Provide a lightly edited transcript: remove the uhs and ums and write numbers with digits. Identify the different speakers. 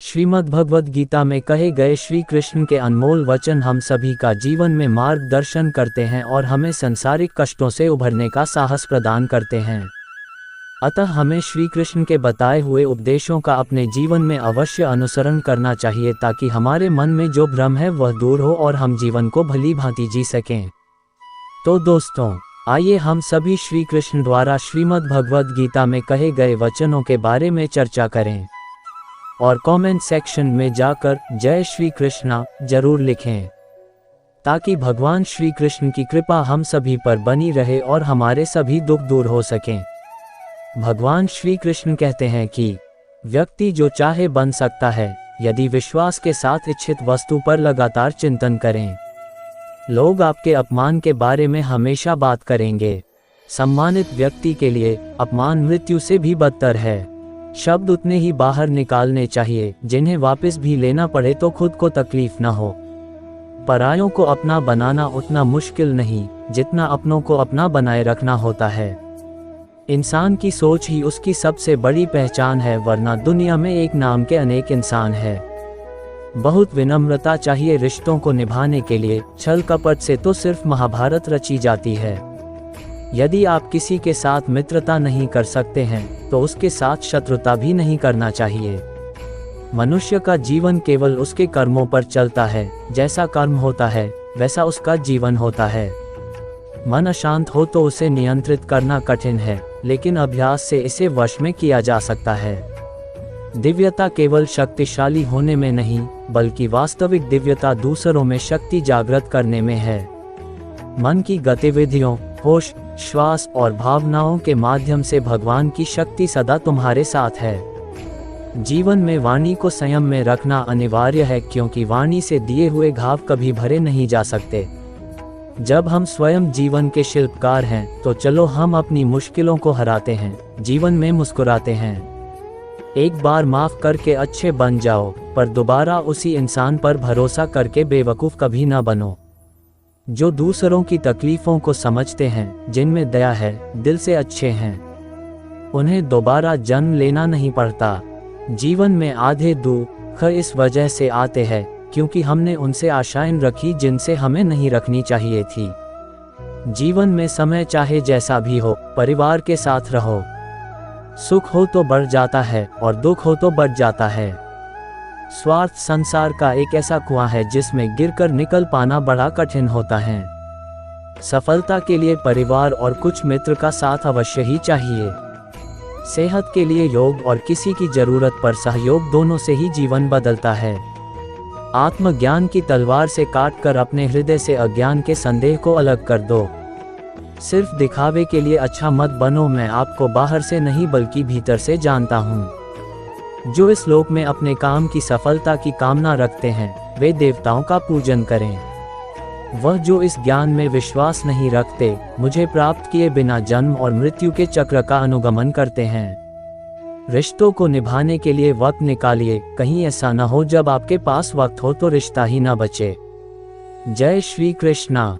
Speaker 1: श्रीमद् भगवद गीता में कहे गए श्री कृष्ण के अनमोल वचन हम सभी का जीवन में मार्गदर्शन करते हैं और हमें सांसारिक कष्टों से उभरने का साहस प्रदान करते हैं। अतः हमें श्री कृष्ण के बताए हुए उपदेशों का अपने जीवन में अवश्य अनुसरण करना चाहिए ताकि हमारे मन में जो भ्रम है वह दूर हो और हम जीवन को भली भांति जी सकें। तो दोस्तों, आइए हम सभी श्री कृष्ण द्वारा श्रीमद् भगवद गीता में कहे गए वचनों के बारे में चर्चा करें और कमेंट सेक्शन में जाकर जय श्री कृष्णा जरूर लिखें ताकि भगवान श्री कृष्ण की कृपा हम सभी पर बनी रहे और हमारे सभी दुख दूर हो सकें। भगवान श्री कृष्ण कहते हैं कि व्यक्ति जो चाहे बन सकता है यदि विश्वास के साथ इच्छित वस्तु पर लगातार चिंतन करें। लोग आपके अपमान के बारे में हमेशा बात करेंगे। सम्मानित व्यक्ति के लिए अपमान मृत्यु से भी बदतर है। शब्द उतने ही बाहर निकालने चाहिए जिन्हें वापस भी लेना पड़े तो खुद को तकलीफ न हो। परायों को अपना बनाना उतना मुश्किल नहीं जितना अपनों को अपना बनाए रखना होता है। इंसान की सोच ही उसकी सबसे बड़ी पहचान है, वरना दुनिया में एक नाम के अनेक इंसान है। बहुत विनम्रता चाहिए रिश्तों को निभाने के लिए। छल कपट से तो सिर्फ महाभारत रची जाती है। यदि आप किसी के साथ मित्रता नहीं कर सकते हैं तो उसके साथ शत्रुता भी नहीं करना चाहिए। मनुष्य का जीवन केवल उसके कर्मों पर चलता है। जैसा कर्म होता है वैसा उसका जीवन होता है। मन अशांत हो तो उसे नियंत्रित करना कठिन है, लेकिन अभ्यास से इसे वश में किया जा सकता है। दिव्यता केवल शक्तिशाली होने में नहीं बल्कि वास्तविक दिव्यता दूसरों में शक्ति जागृत करने में है। मन की गतिविधियों, होश, श्वास और भावनाओं के माध्यम से भगवान की शक्ति सदा तुम्हारे साथ है। जीवन में वाणी को संयम में रखना अनिवार्य है, क्योंकि वाणी से दिए हुए घाव कभी भरे नहीं जा सकते। जब हम स्वयं जीवन के शिल्पकार हैं तो चलो हम अपनी मुश्किलों को हराते हैं, जीवन में मुस्कुराते हैं। एक बार माफ करके अच्छे बन जाओ, पर दोबारा उसी इंसान पर भरोसा करके बेवकूफ़ कभी ना बनो। जो दूसरों की तकलीफ़ों को समझते हैं, जिनमें दया है, दिल से अच्छे हैं, उन्हें दोबारा जन्म लेना नहीं पड़ता। जीवन में आधे दुख इस वजह से आते हैं क्योंकि हमने उनसे आशाएं रखी जिनसे हमें नहीं रखनी चाहिए थी। जीवन में समय चाहे जैसा भी हो, परिवार के साथ रहो। सुख हो तो बढ़ जाता है और दुख हो तो बढ़ जाता है। स्वार्थ संसार का एक ऐसा कुआं है जिसमें गिरकर निकल पाना बड़ा कठिन होता है। सफलता के लिए परिवार और कुछ मित्र का साथ अवश्य ही चाहिए। सेहत के लिए योग और किसी की जरूरत पर सहयोग, दोनों से ही जीवन बदलता है। आत्मज्ञान की तलवार से काटकर अपने हृदय से अज्ञान के संदेह को अलग कर दो। सिर्फ दिखावे के लिए अच्छा मत बनो। मैं आपको बाहर से नहीं बल्कि भीतर से जानता हूँ। जो इस लोक में अपने काम की सफलता की कामना रखते हैं वे देवताओं का पूजन करें। वह जो इस ज्ञान में विश्वास नहीं रखते, मुझे प्राप्त किए बिना जन्म और मृत्यु के चक्र का अनुगमन करते हैं। रिश्तों को निभाने के लिए वक्त निकालिए, कहीं ऐसा न हो जब आपके पास वक्त हो तो रिश्ता ही न बचे। जय श्री कृष्णा।